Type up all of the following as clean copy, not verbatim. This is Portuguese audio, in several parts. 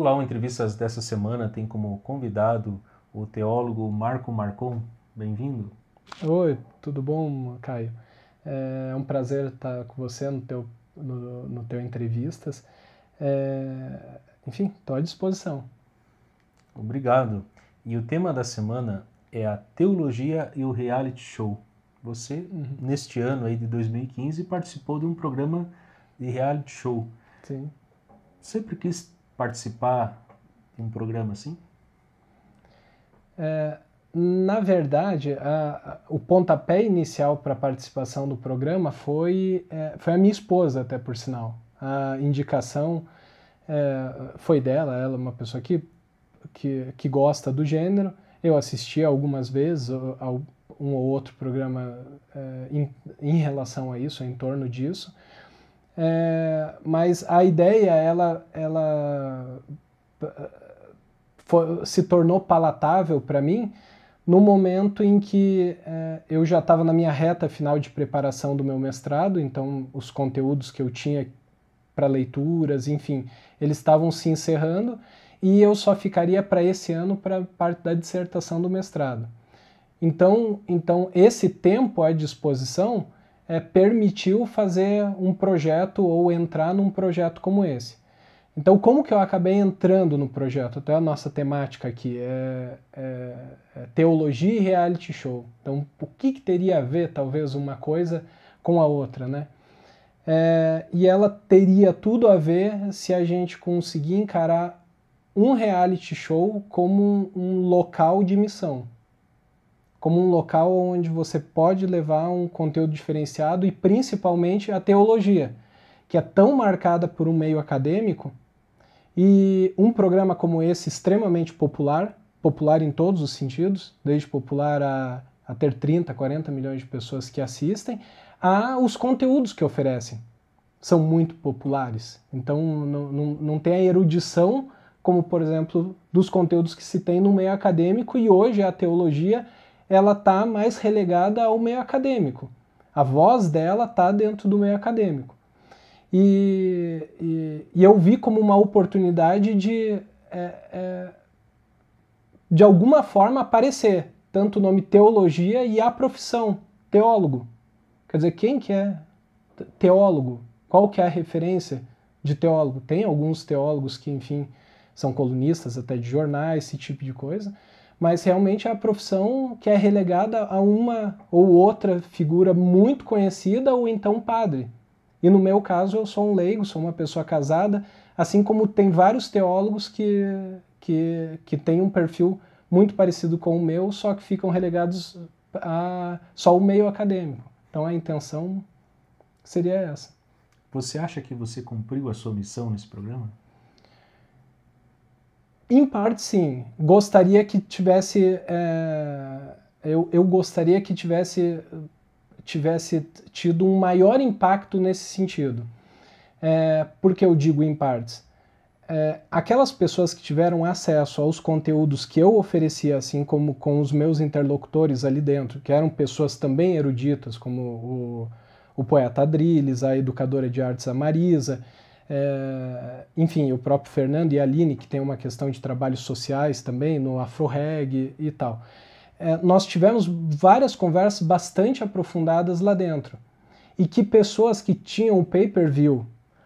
Olá, o Entrevistas dessa semana tem como convidado o teólogo Marco Marcon. Bem-vindo. Oi, tudo bom, Caio? É um prazer estar com você no teu Entrevistas. Enfim, estou à disposição. Obrigado. E o tema da semana é a teologia e o reality show. Você, neste ano aí de 2015, participou de um programa de reality show. Sim. Sempre quis participar de um programa assim? Na verdade, o pontapé inicial para a participação do programa foi a minha esposa, até por sinal. A indicação foi dela, ela é uma pessoa que gosta do gênero. Eu assisti algumas vezes a um ou outro programa em relação a isso, em torno disso. Mas a ideia, ela se tornou palatável para mim no momento em que eu já estava na minha reta final de preparação do meu mestrado, então os conteúdos que eu tinha para leituras, enfim, eles estavam se encerrando e eu só ficaria para esse ano para parte da dissertação do mestrado. Então esse tempo à disposição permitiu fazer um projeto ou entrar num projeto como esse. Então, como que eu acabei entrando no projeto? Até a nossa temática aqui é teologia e reality show. Então, o que teria a ver, talvez, uma coisa com a outra, né? E ela teria tudo a ver se a gente conseguir encarar um reality show como um local de missão. Como um local onde você pode levar um conteúdo diferenciado e, principalmente, a teologia, que é tão marcada por um meio acadêmico. E um programa como esse, extremamente popular, popular em todos os sentidos, desde popular a ter 30, 40 milhões de pessoas que assistem, a os conteúdos que oferecem. São muito populares. Então não tem a erudição, como por exemplo, dos conteúdos que se tem no meio acadêmico, e hoje a teologia ela está mais relegada ao meio acadêmico. A voz dela está dentro do meio acadêmico. E eu vi como uma oportunidade de alguma forma aparecer, tanto o nome teologia e a profissão, teólogo. Quer dizer, quem que é teólogo? Qual que é a referência de teólogo? Tem alguns teólogos que, enfim, são colunistas até de jornais, esse tipo de coisa, mas realmente é a profissão que é relegada a uma ou outra figura muito conhecida ou então padre. E no meu caso eu sou um leigo, sou uma pessoa casada, assim como tem vários teólogos que têm um perfil muito parecido com o meu, só que ficam relegados a só o meio acadêmico. Então a intenção seria essa. Você acha que você cumpriu a sua missão nesse programa? Em parte, sim. Gostaria que tivesse... eu gostaria que tivesse tido um maior impacto nesse sentido. Por que eu digo em partes? Aquelas pessoas que tiveram acesso aos conteúdos que eu oferecia, assim como com os meus interlocutores ali dentro, que eram pessoas também eruditas, como o poeta Adrilles, a educadora de artes a Marisa, enfim, o próprio Fernando e a Aline, que tem uma questão de trabalhos sociais também, no Afro-Reg e tal. Nós tivemos várias conversas bastante aprofundadas lá dentro. E que pessoas que tinham o pay-per-view,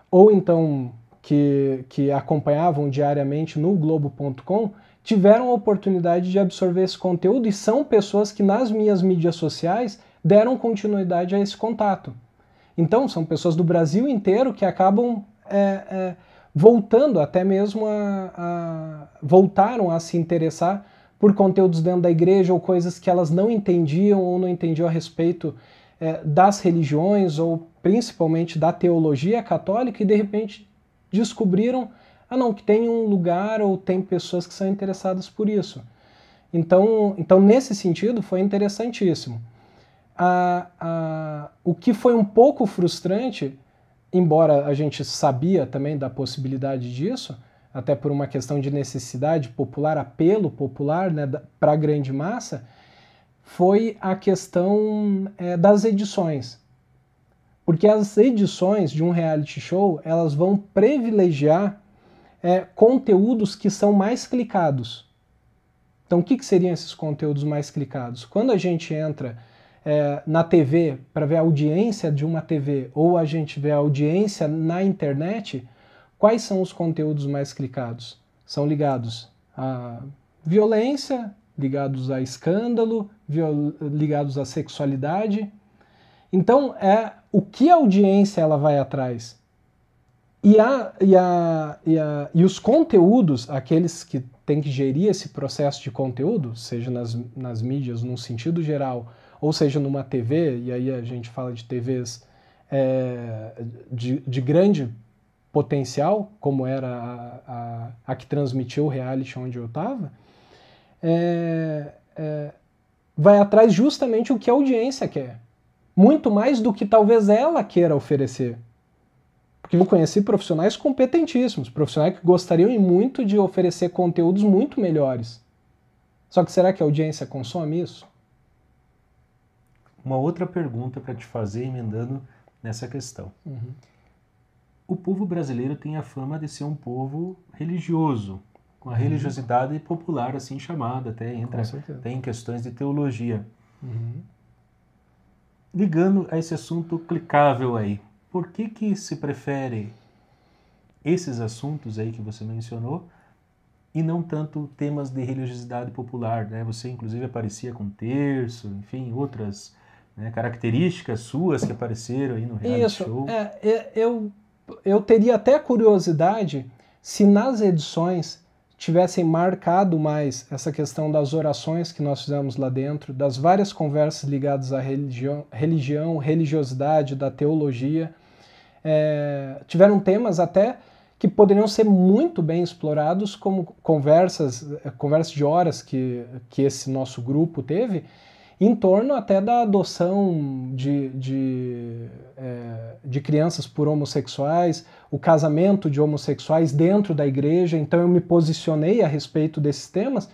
ou então que acompanhavam diariamente no Globo.com, tiveram a oportunidade de absorver esse conteúdo e são pessoas que nas minhas mídias sociais deram continuidade a esse contato. Então, são pessoas do Brasil inteiro que acabam voltando, até mesmo voltaram a se interessar por conteúdos dentro da igreja ou coisas que elas não entendiam ou não entendiam a respeito das religiões ou principalmente da teologia católica e de repente descobriram que tem um lugar ou tem pessoas que são interessadas por isso. Então nesse sentido foi interessantíssimo. O que foi um pouco frustrante, embora a gente sabia também da possibilidade disso, até por uma questão de necessidade popular, apelo popular, né, para a grande massa, foi a questão das edições. Porque as edições de um reality show, elas vão privilegiar conteúdos que são mais clicados. Então, o que seriam esses conteúdos mais clicados? Quando a gente entra na TV para ver a audiência de uma TV ou a gente vê a audiência na internet, quais são os conteúdos mais clicados? São ligados à violência, ligados a escândalo, ligados à sexualidade. Então, o que a audiência ela vai atrás? E os conteúdos, aqueles que têm que gerir esse processo de conteúdo, seja nas mídias, num sentido geral, ou seja numa TV, e aí a gente fala de TVs de grande potencial, como era a que transmitiu o reality onde eu estava, vai atrás justamente o que a audiência quer. Muito mais do que talvez ela queira oferecer. Porque eu conheci profissionais competentíssimos, profissionais que gostariam muito de oferecer conteúdos muito melhores. Só que será que a audiência consome isso? Uma outra pergunta para te fazer, emendando nessa questão. Uhum. O povo brasileiro tem a fama de ser um povo religioso, com a religiosidade popular assim chamada, até entra em questões de teologia. Uhum. Ligando a esse assunto clicável aí, por que se prefere esses assuntos aí que você mencionou e não tanto temas de religiosidade popular, né? Você inclusive aparecia com terço, enfim, outras características suas que apareceram aí no reality show. Eu teria até curiosidade se nas edições tivessem marcado mais essa questão das orações que nós fizemos lá dentro, das várias conversas ligadas à religião, religiosidade, da teologia. Tiveram temas até que poderiam ser muito bem explorados, como conversas de horas que esse nosso grupo teve, em torno até da adoção de crianças por homossexuais, o casamento de homossexuais dentro da igreja. Então eu me posicionei a respeito desses temas,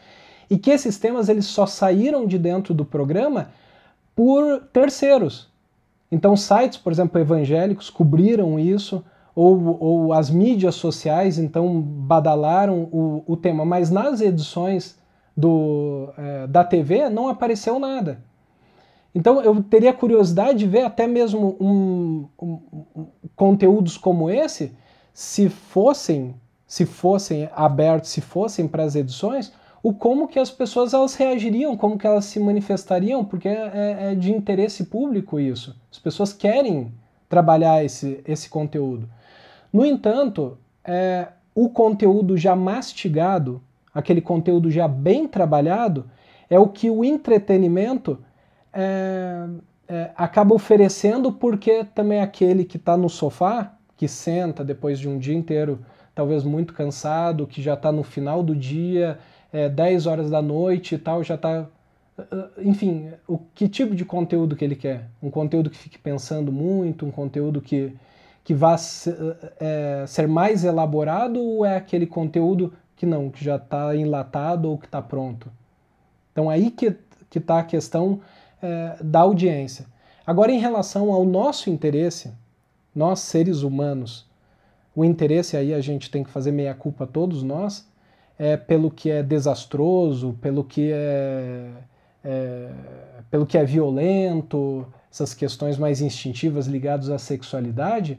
e que esses temas eles só saíram de dentro do programa por terceiros. Então sites, por exemplo, evangélicos cobriram isso, ou as mídias sociais então badalaram o tema, mas nas edições da TV não apareceu nada. Então eu teria curiosidade de ver até mesmo conteúdos como esse, se fossem abertos, se fossem para as edições, como que as pessoas elas reagiriam, como que elas se manifestariam, porque é de interesse público isso. As pessoas querem trabalhar esse conteúdo. No entanto, o conteúdo já mastigado, aquele conteúdo já bem trabalhado, é o que o entretenimento acaba oferecendo, porque também aquele que está no sofá, que senta depois de um dia inteiro, talvez muito cansado, que já está no final do dia, 10 horas da noite e tal, já está... Enfim, que tipo de conteúdo que ele quer? Um conteúdo que fique pensando muito, um conteúdo que vá ser mais elaborado, ou é aquele conteúdo que já está enlatado ou que está pronto? Então aí que está a questão da audiência. Agora, em relação ao nosso interesse, nós seres humanos, o interesse aí a gente tem que fazer meia-culpa todos nós, pelo que é desastroso, pelo que é violento, essas questões mais instintivas ligadas à sexualidade,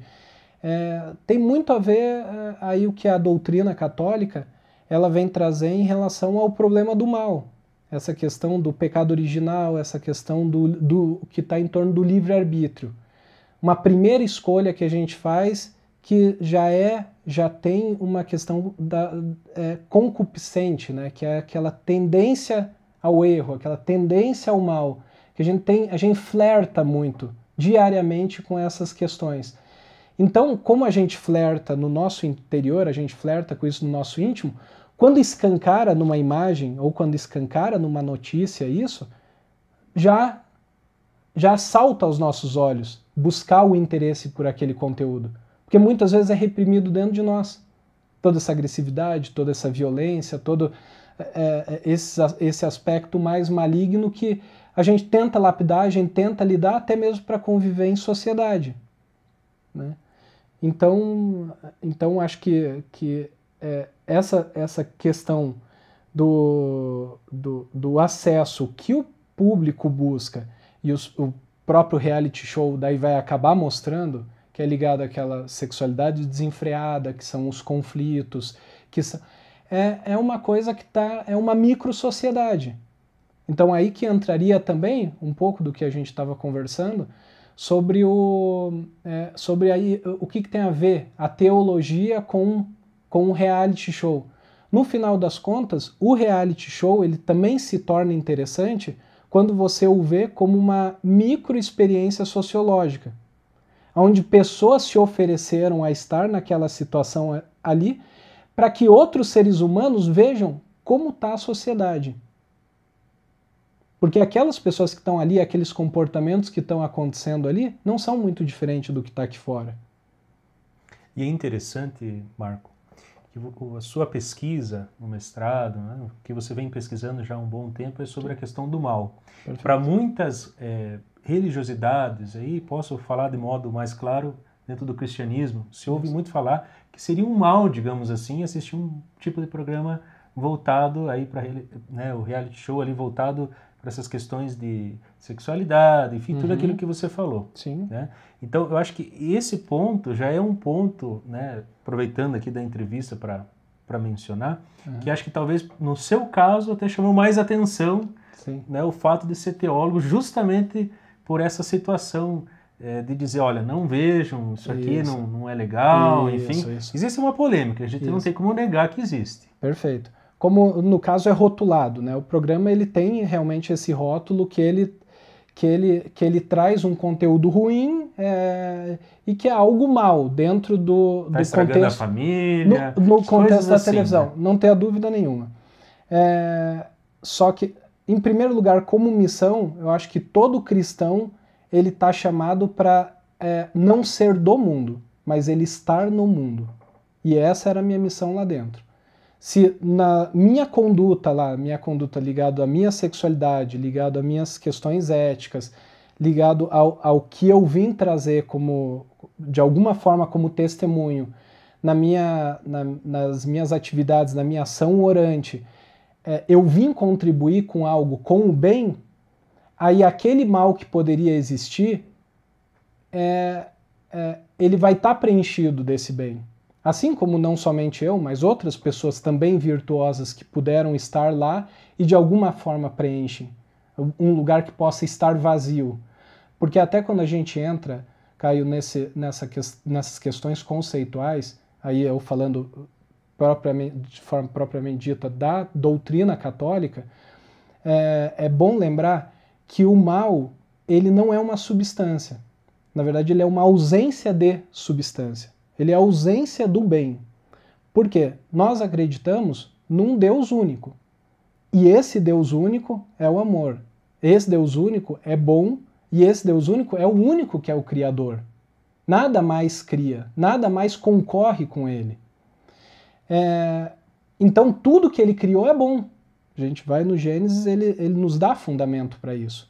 tem muito a ver aí o que a doutrina católica ela vem trazer em relação ao problema do mal. Essa questão do pecado original, essa questão do que está em torno do livre-arbítrio. Uma primeira escolha que a gente faz que já tem uma questão concupiscente, né? Que é aquela tendência ao erro, aquela tendência ao mal, que a gente flerta muito diariamente com essas questões. Então, como a gente flerta no nosso interior, a gente flerta com isso no nosso íntimo, quando escancara numa imagem ou quando escancara numa notícia isso, já salta aos nossos olhos buscar o interesse por aquele conteúdo. Porque muitas vezes é reprimido dentro de nós. Toda essa agressividade, toda essa violência, todo esse aspecto mais maligno que a gente tenta lapidar, a gente tenta lidar até mesmo para conviver em sociedade, né? Então acho que essa questão do acesso que o público busca e o próprio reality show daí vai acabar mostrando, que é ligado àquela sexualidade desenfreada, que são os conflitos, é uma coisa que é uma micro-sociedade. Então aí que entraria também um pouco do que a gente estava conversando sobre o que tem a ver a teologia com o reality show. No final das contas, o reality show ele também se torna interessante quando você o vê como uma micro-experiência sociológica, onde pessoas se ofereceram a estar naquela situação ali para que outros seres humanos vejam como está a sociedade. Porque aquelas pessoas que estão ali, aqueles comportamentos que estão acontecendo ali, não são muito diferentes do que está aqui fora. E é interessante, Marco, que a sua pesquisa no mestrado, né, o que você vem pesquisando já há um bom tempo, é sobre a questão do mal. Para muitas religiosidades, aí posso falar de modo mais claro, dentro do cristianismo, se ouve muito falar que seria um mal, digamos assim, assistir um tipo de programa voltado aí para o reality show ali voltado para essas questões de sexualidade, enfim, tudo aquilo que você falou. Sim. Né? Então, eu acho que esse ponto já é um ponto, né, aproveitando aqui da entrevista para mencionar, que acho que talvez no seu caso até chamou mais atenção, né, o fato de ser teólogo justamente por essa situação de dizer, olha, não vejam, isso aqui não é legal, enfim. Existe uma polêmica, a gente não tem como negar que existe. Perfeito. Como no caso é rotulado, né? O programa ele tem realmente esse rótulo que ele traz um conteúdo ruim e que é algo mal dentro do contexto a família, no contexto da assim, televisão, né? não tenha dúvida nenhuma. Só que, em primeiro lugar, como missão, eu acho que todo cristão ele está chamado para não ser do mundo, mas ele estar no mundo. E essa era a minha missão lá dentro. Se na minha conduta ligado à minha sexualidade, ligado às minhas questões éticas, ligado ao que eu vim trazer de alguma forma como testemunho nas minhas atividades, na minha ação orante, eu vim contribuir com algo, com o bem, aí aquele mal que poderia existir, ele vai estar preenchido desse bem. Assim como não somente eu, mas outras pessoas também virtuosas que puderam estar lá e de alguma forma preenchem um lugar que possa estar vazio. Porque até quando a gente entra, Caio, nessas questões conceituais, aí eu falando de forma propriamente dita da doutrina católica, é bom lembrar que o mal ele não é uma substância. Na verdade, ele é uma ausência de substância. Ele é a ausência do bem. Por quê? Nós acreditamos num Deus único. E esse Deus único é o amor. Esse Deus único é bom e esse Deus único é o único que é o Criador. Nada mais cria, nada mais concorre com ele. Então tudo que ele criou é bom. A gente vai no Gênesis, ele nos dá fundamento para isso.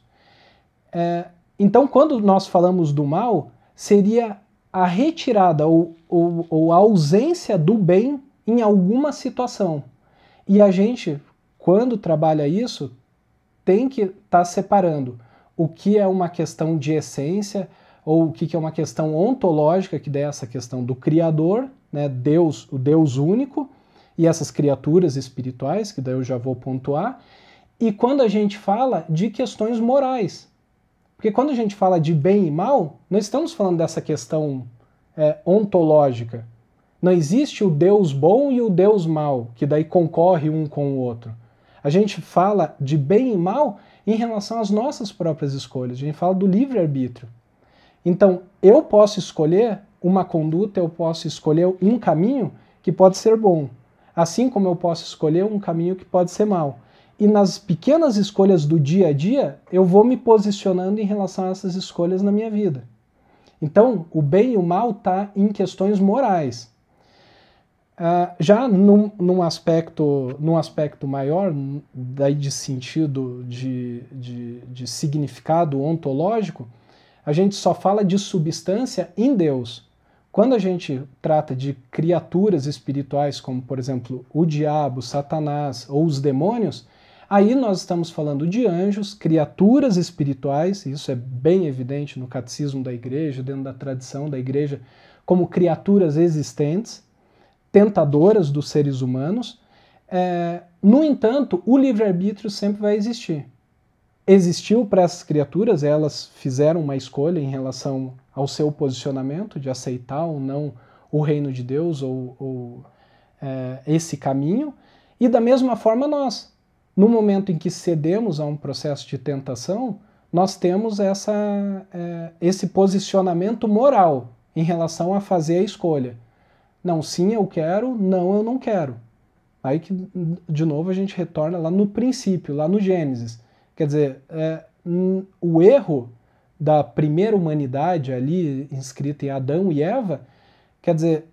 Então quando nós falamos do mal, seria a retirada ou a ausência do bem em alguma situação. E a gente, quando trabalha isso, tem que estar separando o que é uma questão de essência ou o que é uma questão ontológica, que daí é essa questão do Criador, né, Deus, o Deus único, e essas criaturas espirituais, que daí eu já vou pontuar, e quando a gente fala de questões morais. Porque quando a gente fala de bem e mal, não estamos falando dessa questão ontológica. Não existe o Deus bom e o Deus mau, que daí concorre um com o outro. A gente fala de bem e mal em relação às nossas próprias escolhas. A gente fala do livre-arbítrio. Então, eu posso escolher uma conduta, eu posso escolher um caminho que pode ser bom, assim como eu posso escolher um caminho que pode ser mau. E nas pequenas escolhas do dia a dia, eu vou me posicionando em relação a essas escolhas na minha vida. Então, o bem e o mal está em questões morais. Já num aspecto maior, daí de sentido de significado ontológico, a gente só fala de substância em Deus. quando a gente trata de criaturas espirituais, como, por exemplo, o diabo, Satanás ou os demônios, aí nós estamos falando de anjos, criaturas espirituais, isso é bem evidente no catecismo da igreja, dentro da tradição da igreja, como criaturas existentes, tentadoras dos seres humanos. No entanto, o livre-arbítrio sempre vai existir. Existiu para essas criaturas, elas fizeram uma escolha em relação ao seu posicionamento de aceitar ou não o reino de Deus ou esse caminho, e da mesma forma nós. No momento em que cedemos a um processo de tentação, nós temos esse posicionamento moral em relação a fazer a escolha. Não, sim, eu quero, não, eu não quero. Aí que, de novo, a gente retorna lá no princípio, lá no Gênesis. Quer dizer, o erro da primeira humanidade ali, inscrita em Adão e Eva, quer dizer,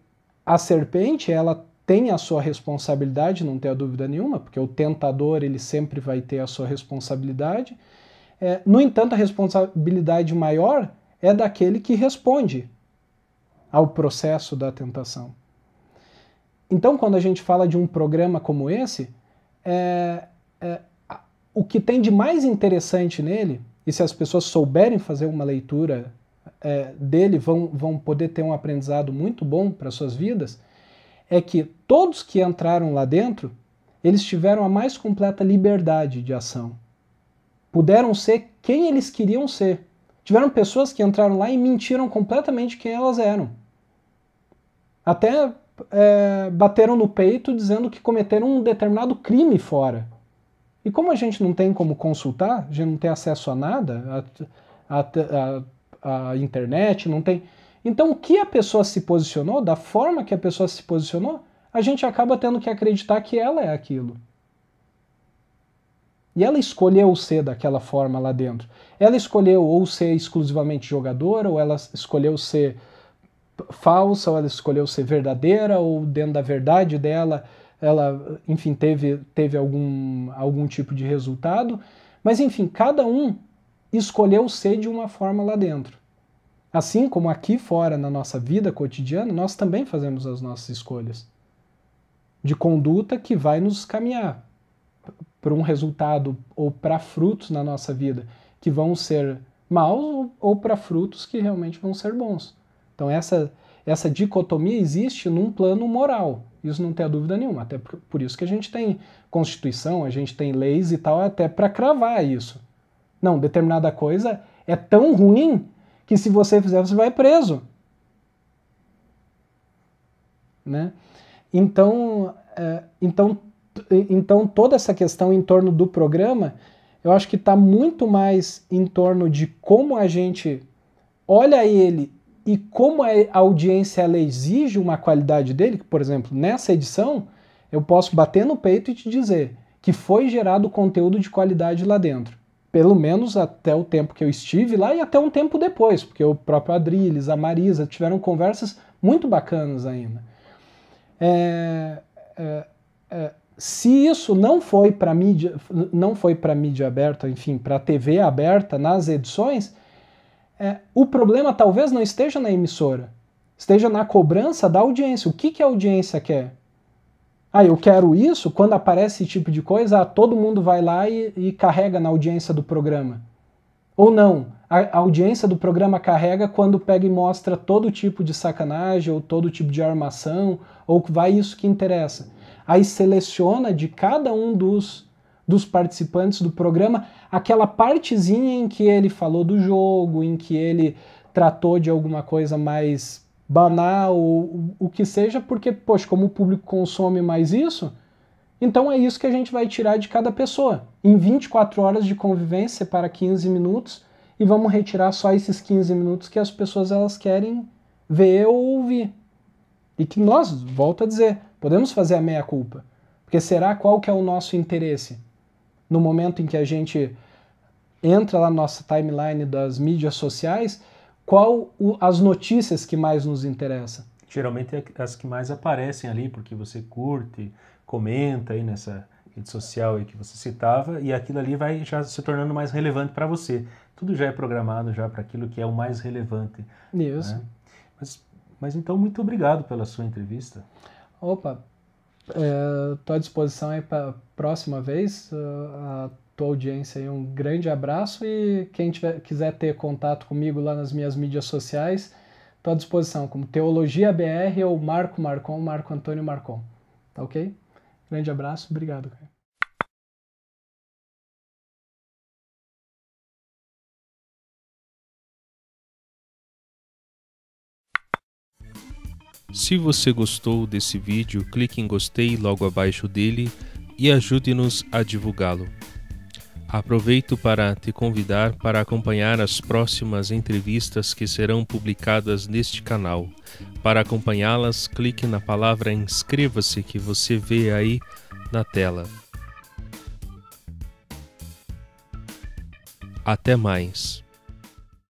a serpente, ela tem a sua responsabilidade, não tenha dúvida nenhuma, porque o tentador, ele sempre vai ter a sua responsabilidade. No entanto, a responsabilidade maior é daquele que responde ao processo da tentação. Então, quando a gente fala de um programa como esse, o que tem de mais interessante nele, e se as pessoas souberem fazer uma leitura dele, vão poder ter um aprendizado muito bom para suas vidas, é que todos que entraram lá dentro, eles tiveram a mais completa liberdade de ação. Puderam ser quem eles queriam ser. Tiveram pessoas que entraram lá e mentiram completamente quem elas eram. Até bateram no peito dizendo que cometeram um determinado crime fora. E como a gente não tem como consultar, a gente não tem acesso a nada, a internet, não tem... Então, o que a pessoa se posicionou, da forma que a pessoa se posicionou, a gente acaba tendo que acreditar que ela é aquilo. E ela escolheu ser daquela forma lá dentro. Ela escolheu ou ser exclusivamente jogadora, ou ela escolheu ser falsa, ou ela escolheu ser verdadeira, ou dentro da verdade dela, ela, enfim, teve algum tipo de resultado. Mas, enfim, cada um escolheu ser de uma forma lá dentro. Assim como aqui fora, na nossa vida cotidiana, nós também fazemos as nossas escolhas de conduta que vai nos caminhar para um resultado ou para frutos na nossa vida que vão ser maus ou para frutos que realmente vão ser bons. Então essa dicotomia existe num plano moral, isso não tem dúvida nenhuma, até por isso que a gente tem Constituição, a gente tem leis e tal, até para cravar isso. Não, determinada coisa é tão ruim que se você fizer, você vai preso. Né? Então toda essa questão em torno do programa, eu acho que está muito mais em torno de como a gente olha ele e como a audiência ela exige uma qualidade dele. Por exemplo, nessa edição, eu posso bater no peito e te dizer que foi gerado conteúdo de qualidade lá dentro. Pelo menos até o tempo que eu estive lá e até um tempo depois, porque o próprio Adriles, a Marisa, tiveram conversas muito bacanas ainda. Se isso não foi para mídia aberta, enfim, para TV aberta nas edições, o problema talvez não esteja na emissora, esteja na cobrança da audiência. O que a audiência quer? Eu quero isso, quando aparece esse tipo de coisa, todo mundo vai lá e carrega na audiência do programa. Ou não, a audiência do programa carrega quando pega e mostra todo tipo de sacanagem, ou todo tipo de armação, ou vai isso que interessa. Aí seleciona de cada um dos participantes do programa aquela partezinha em que ele falou do jogo, em que ele tratou de alguma coisa mais banal, ou o que seja, porque, poxa, como o público consome mais isso, então é isso que a gente vai tirar de cada pessoa. Em 24 horas de convivência, para 15 minutos, e vamos retirar só esses 15 minutos que as pessoas elas querem ver ou ouvir. E que nós, volto a dizer, podemos fazer a meia-culpa. Porque será qual que é o nosso interesse? No momento em que a gente entra lá na nossa timeline das mídias sociais, as notícias que mais nos interessam? Geralmente é as que mais aparecem ali, porque você curte, comenta aí nessa rede social aí que você citava, e aquilo ali vai já se tornando mais relevante para você. Tudo já é programado já para aquilo que é o mais relevante. Isso. Né? Mas Mas então, muito obrigado pela sua entrevista. Opa, estou à disposição aí para a próxima vez. A tua audiência aí, um grande abraço, e quem quiser ter contato comigo lá nas minhas mídias sociais, estou à disposição, como Teologia BR ou Marco Marcon, Marco Antônio Marcon. Tá ok? Grande abraço, obrigado, cara. Se você gostou desse vídeo, clique em gostei logo abaixo dele e ajude-nos a divulgá-lo. Aproveito para te convidar para acompanhar as próximas entrevistas que serão publicadas neste canal. Para acompanhá-las, clique na palavra inscreva-se que você vê aí na tela. Até mais!